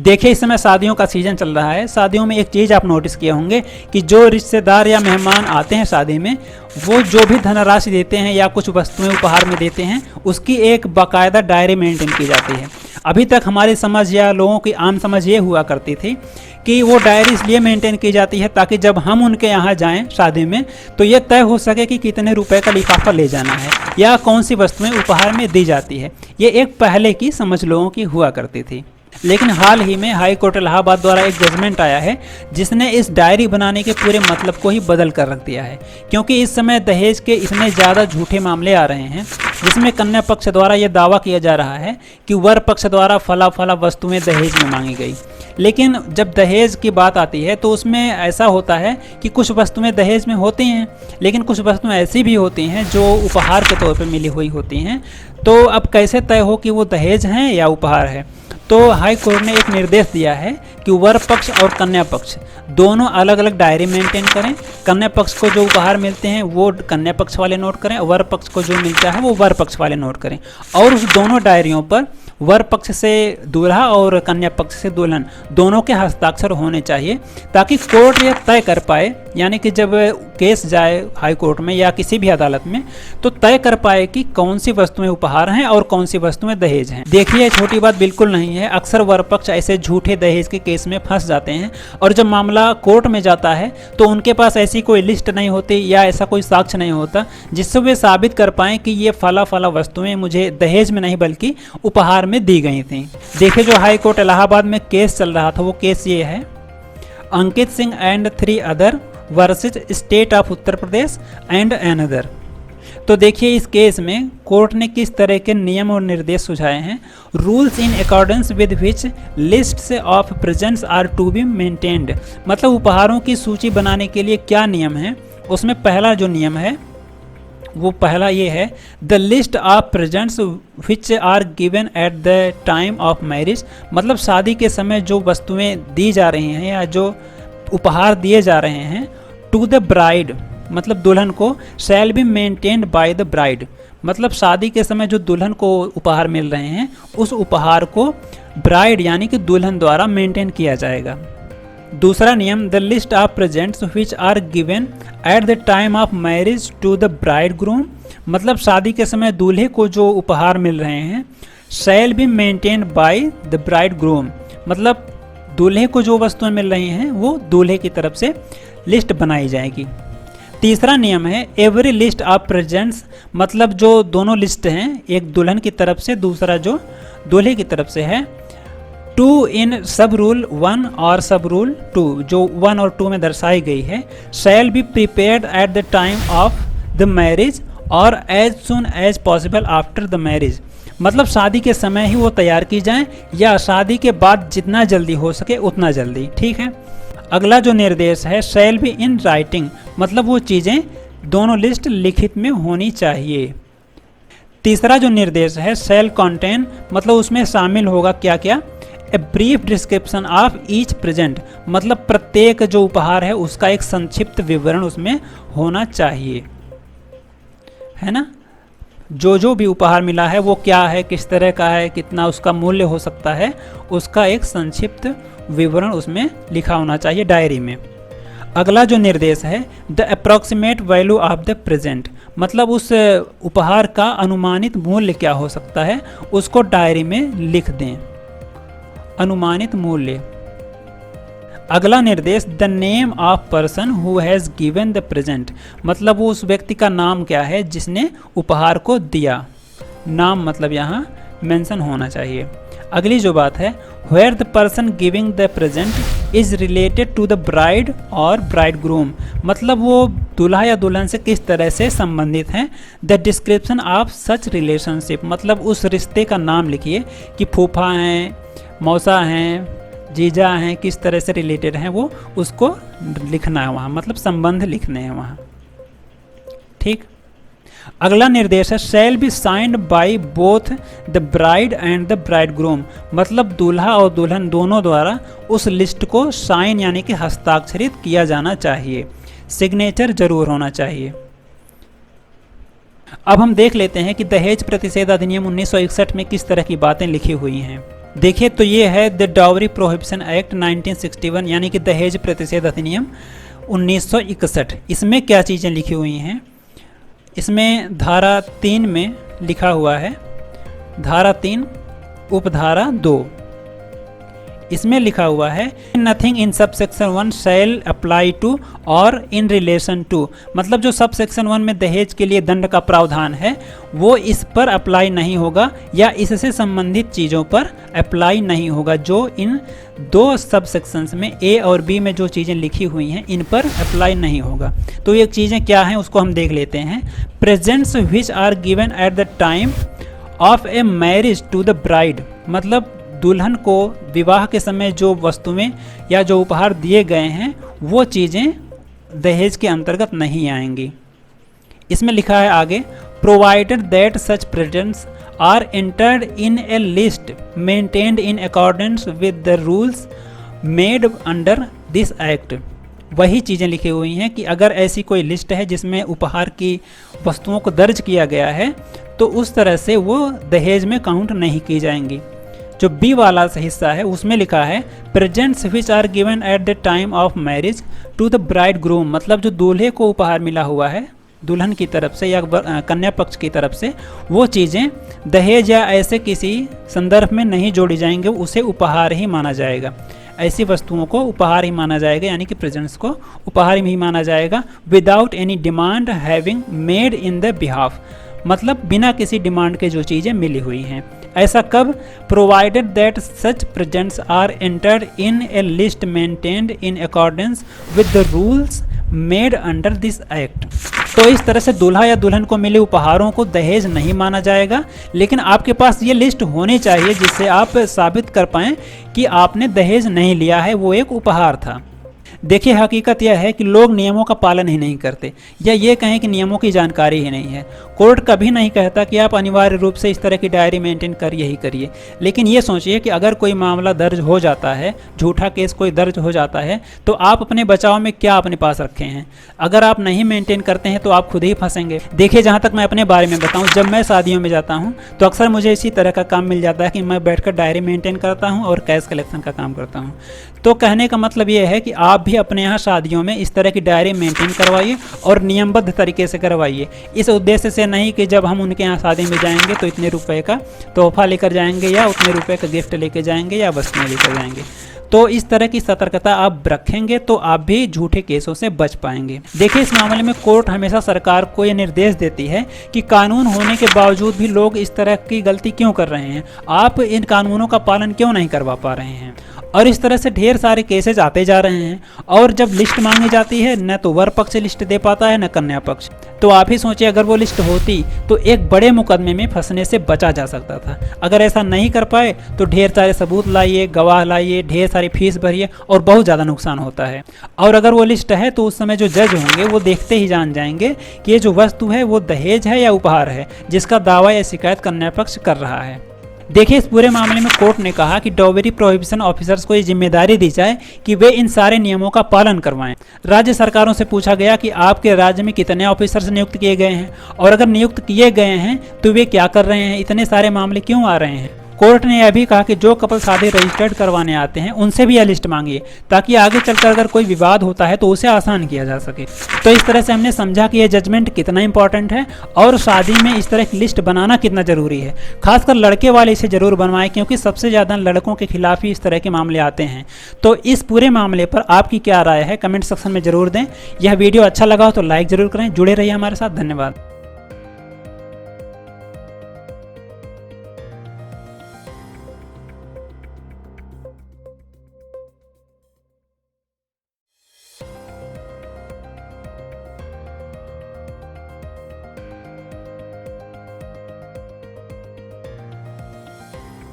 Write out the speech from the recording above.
देखिए इस समय शादियों का सीजन चल रहा है। शादियों में एक चीज़ आप नोटिस किए होंगे कि जो रिश्तेदार या मेहमान आते हैं शादी में, वो जो भी धनराशि देते हैं या कुछ वस्तुएं उपहार में देते हैं, उसकी एक बाकायदा डायरी मेंटेन की जाती है। अभी तक हमारी समझ या लोगों की आम समझ ये हुआ करती थी कि वो डायरी इसलिए मेंटेन की जाती है ताकि जब हम उनके यहाँ जाएं शादी में तो ये तय हो सके कि कितने रुपए का लिफाफा ले जाना है या कौन सी वस्तुएं उपहार में दी जाती है। ये एक पहले की समझ लोगों की हुआ करती थी। लेकिन हाल ही में हाई कोर्ट इलाहाबाद द्वारा एक जजमेंट आया है जिसने इस डायरी बनाने के पूरे मतलब को ही बदल कर रख दिया है। क्योंकि इस समय दहेज के इतने ज़्यादा झूठे मामले आ रहे हैं जिसमें कन्या पक्ष द्वारा यह दावा किया जा रहा है कि वर पक्ष द्वारा फला फला वस्तुएं दहेज में मांगी गई। लेकिन जब दहेज की बात आती है तो उसमें ऐसा होता है कि कुछ वस्तुएं दहेज में होती हैं, लेकिन कुछ वस्तुएं ऐसी भी होती हैं जो उपहार के तौर पर मिली हुई होती हैं। तो अब कैसे तय हो कि वो दहेज हैं या उपहार है? तो हाई कोर्ट ने एक निर्देश दिया है कि वर पक्ष और कन्या पक्ष दोनों अलग अलग डायरी मेंटेन करें। कन्या पक्ष को जो उपहार मिलते हैं वो कन्या पक्ष वाले नोट करें, वर पक्ष को जो मिलता है वो वर पक्ष वाले नोट करें। और उस दोनों डायरियों पर वर पक्ष से दूल्हा और कन्या पक्ष से दुल्हन दोनों के हस्ताक्षर होने चाहिए ताकि कोर्ट यह तय कर पाए, यानी कि जब केस जाए हाई कोर्ट में या किसी भी अदालत में तो तय कर पाए कि कौन सी वस्तुएं उपहार हैं और कौन सी वस्तुएं दहेज हैं। देखिए छोटी बात बिल्कुल नहीं है। अक्सर वर पक्ष ऐसे झूठे दहेज के केस में फंस जाते हैं और जब मामला कोर्ट में जाता है तो उनके पास ऐसी कोई लिस्ट नहीं होती या ऐसा कोई साक्ष्य नहीं होता जिससे वे साबित कर पाएं कि ये फला फला वस्तुएं मुझे दहेज में नहीं बल्कि उपहार में दी गई थी। देखिए जो हाई कोर्ट इलाहाबाद में केस चल रहा था वो केस ये है, Ankit Singh and 3 other versus state of Uttar Pradesh and another. तो देखिए इस केस में कोर्ट ने किस तरह के नियम और निर्देश सुझाए हैं। Rules in accordance with which lists of presents are to be maintained, मतलब उपहारों की सूची बनाने के लिए क्या नियम है। उसमें पहला जो नियम है वो पहला ये है, the list of presents which are given at the time of marriage, मतलब शादी के समय जो वस्तुएं दी जा रही हैं या जो उपहार दिए जा रहे हैं, टू द ब्राइड मतलब दुल्हन को, shall be maintained by the bride, मतलब शादी के समय जो दुल्हन को उपहार मिल रहे हैं उस उपहार को ब्राइड यानी कि दुल्हन द्वारा मेंटेन किया जाएगा। दूसरा नियम, the list of presents which are given at the time of marriage to the bridegroom, मतलब शादी के समय दूल्हे को जो उपहार मिल रहे हैं, shall be maintained by the bridegroom, मतलब दूल्हे को जो वस्तुएं मिल रही हैं वो दूल्हे की तरफ से लिस्ट बनाई जाएगी। तीसरा नियम है, एवरी लिस्ट ऑफ प्रेजेंट्स, मतलब जो दोनों लिस्ट हैं, एक दुल्हन की तरफ से दूसरा जो दूल्हे की तरफ से है, 2 इन सब रूल 1 और सब रूल 2, जो 1 और 2 में दर्शाई गई है, shall be prepared at the time of the marriage और as soon as possible after the marriage, मतलब शादी के समय ही वो तैयार की जाएं या शादी के बाद जितना जल्दी हो सके उतना जल्दी। ठीक है। अगला जो निर्देश है, शैल बी इन राइटिंग, मतलब वो चीज़ें दोनों लिस्ट लिखित में होनी चाहिए। तीसरा जो निर्देश है, शैल कंटेन, मतलब उसमें शामिल होगा क्या क्या, a brief description of each present, मतलब प्रत्येक जो उपहार है उसका एक संक्षिप्त विवरण उसमें होना चाहिए, है ना। जो भी उपहार मिला है वो क्या है, किस तरह का है, कितना उसका मूल्य हो सकता है, उसका एक संक्षिप्त विवरण उसमें लिखा होना चाहिए डायरी में। अगला जो निर्देश है, the approximate value of the present, मतलब उस उपहार का अनुमानित मूल्य क्या हो सकता है उसको डायरी में लिख दें, अनुमानित मूल्य। अगला निर्देश, the name of person who has given the present, मतलब वो उस व्यक्ति का नाम क्या है जिसने उपहार को दिया, नाम मतलब यहाँ मेंशन होना चाहिए। अगली जो बात है, where the person giving the present is related to the bride और ब्राइड ग्रूम, मतलब वो दूल्हा या दुल्हन से किस तरह से संबंधित हैं। The description of such relationship, मतलब उस रिश्ते का नाम लिखिए कि फूफा हैं, मौसा हैं, जीजा हैं, किस तरह से रिलेटेड हैं वो उसको लिखना है वहाँ, मतलब संबंध लिखने हैं वहाँ। ठीक। अगला निर्देश है, shall be signed by both the bride and the bridegroom, मतलब दूल्हा और दुल्हन दोनों द्वारा उस लिस्ट को साइन यानी कि हस्ताक्षरित किया जाना चाहिए, सिग्नेचर जरूर होना चाहिए। अब हम देख लेते हैं कि दहेज प्रतिषेध अधिनियम 1961 में किस तरह की बातें लिखी हुई हैं। देखिए तो ये है द डाउरी प्रोहिबिशन एक्ट 1961 यानी कि दहेज प्रतिषेध अधिनियम 1961। इसमें क्या चीज़ें लिखी हुई हैं, इसमें धारा 3 में लिखा हुआ है, धारा 3 उपधारा 2, इसमें लिखा हुआ है nothing in sub section 1 shall apply to और इन रिलेशन टू, मतलब जो सब सेक्शन 1 में दहेज के लिए दंड का प्रावधान है वो इस पर अप्लाई नहीं होगा या इससे संबंधित चीज़ों पर अप्लाई नहीं होगा। जो इन 2 सब सेक्शंस में ए और बी में जो चीज़ें लिखी हुई हैं इन पर अप्लाई नहीं होगा। तो ये चीज़ें क्या हैं उसको हम देख लेते हैं। Presents which are given at the time of a marriage to the bride, मतलब दुल्हन को विवाह के समय जो वस्तुएं या जो उपहार दिए गए हैं वो चीज़ें दहेज के अंतर्गत नहीं आएंगी। इसमें लिखा है आगे, provided that such presents are entered in a list maintained in accordance with the rules made under this act. वही चीज़ें लिखी हुई हैं कि अगर ऐसी कोई लिस्ट है जिसमें उपहार की वस्तुओं को दर्ज किया गया है तो उस तरह से वो दहेज में काउंट नहीं की जाएंगी। जो बी वाला हिस्सा है उसमें लिखा है presents which are given at the time of marriage to the bridegroom, मतलब जो दूल्हे को उपहार मिला हुआ है दुल्हन की तरफ से या कन्या पक्ष की तरफ से, वो चीज़ें दहेज या ऐसे किसी संदर्भ में नहीं जोड़ी जाएंगे, उसे उपहार ही माना जाएगा। ऐसी वस्तुओं को उपहार ही माना जाएगा, यानी कि प्रेजेंट्स को उपहार ही माना जाएगा without any demand having made in the behalf, मतलब बिना किसी डिमांड के जो चीज़ें मिली हुई हैं। ऐसा कब? Provided that such presents are entered in a list maintained in accordance with the rules made under this act. तो इस तरह से दूल्हा या दुल्हन को मिले उपहारों को दहेज नहीं माना जाएगा, लेकिन आपके पास ये लिस्ट होनी चाहिए जिससे आप साबित कर पाएँ कि आपने दहेज नहीं लिया है, वो एक उपहार था। देखिए हकीकत यह है कि लोग नियमों का पालन ही नहीं करते या ये कहें कि नियमों की जानकारी ही नहीं है। कोर्ट कभी नहीं कहता कि आप अनिवार्य रूप से इस तरह की डायरी मेंटेन करिए ही करिए, लेकिन ये सोचिए कि अगर कोई मामला दर्ज हो जाता है, झूठा केस कोई दर्ज हो जाता है, तो आप अपने बचाव में क्या अपने पास रखे हैं? अगर आप नहीं मेंटेन करते हैं तो आप खुद ही फंसेंगे। देखिए जहाँ तक मैं अपने बारे में बताऊँ, जब मैं शादियों में जाता हूँ तो अक्सर मुझे इसी तरह का काम मिल जाता है कि मैं बैठकर डायरी मेंटेन करता हूँ और कैश कलेक्शन का काम करता हूँ। तो कहने का मतलब ये है कि आप भी अपने यहाँ शादियों में इस तरह की डायरी मेंटेन करवाइए और नियमबद्ध तरीके से करवाइए। इस उद्देश्य से नहीं कि जब हम उनके यहाँ शादी में जाएंगे तो इतने रुपए का तोहफा लेकर जाएंगे या उतने रुपए का गिफ्ट लेकर जाएंगे या वस्तुएं लेकर जाएंगे। तो इस तरह की सतर्कता आप रखेंगे तो आप भी झूठे केसों से बच पाएंगे। देखिए इस मामले में कोर्ट हमेशा सरकार को ये निर्देश देती है कि कानून होने के बावजूद भी लोग इस तरह की गलती क्यों कर रहे हैं, आप इन कानूनों का पालन क्यों नहीं करवा पा रहे हैं। और इस तरह से ढेर सारे केसेज आते जा रहे हैं और जब लिस्ट मांगी जाती है न तो वर पक्ष लिस्ट दे पाता है न कन्या पक्ष। तो आप ही सोचिए अगर वो लिस्ट होती तो एक बड़े मुकदमे में फंसने से बचा जा सकता था। अगर ऐसा नहीं कर पाए तो ढेर सारे सबूत लाइए, गवाह लाइए, ढेर सारी फीस भरिए और बहुत ज़्यादा नुकसान होता है। और अगर वो लिस्ट है तो उस समय जो जज होंगे वो देखते ही जान जाएंगे कि ये जो वस्तु है वो दहेज है या उपहार है जिसका दावा या शिकायत कन्या पक्ष कर रहा है। देखिए इस पूरे मामले में कोर्ट ने कहा कि डाउरी प्रोहिबिशन ऑफिसर्स को ये जिम्मेदारी दी जाए कि वे इन सारे नियमों का पालन करवाएं। राज्य सरकारों से पूछा गया कि आपके राज्य में कितने ऑफिसर्स नियुक्त किए गए हैं और अगर नियुक्त किए गए हैं तो वे क्या कर रहे हैं, इतने सारे मामले क्यों आ रहे हैं। कोर्ट ने यह भी कहा कि जो कपल शादी रजिस्टर्ड करवाने आते हैं उनसे भी यह लिस्ट मांगिए ताकि आगे चलकर अगर कोई विवाद होता है तो उसे आसान किया जा सके। तो इस तरह से हमने समझा कि यह जजमेंट कितना इंपॉर्टेंट है और शादी में इस तरह की लिस्ट बनाना कितना जरूरी है। खासकर लड़के वाले इसे जरूर बनवाएं क्योंकि सबसे ज़्यादा लड़कों के खिलाफ ही इस तरह के मामले आते हैं। तो इस पूरे मामले पर आपकी क्या राय है कमेंट सेक्शन में जरूर दें। यह वीडियो अच्छा लगा हो तो लाइक जरूर करें। जुड़े रहिए हमारे साथ। धन्यवाद।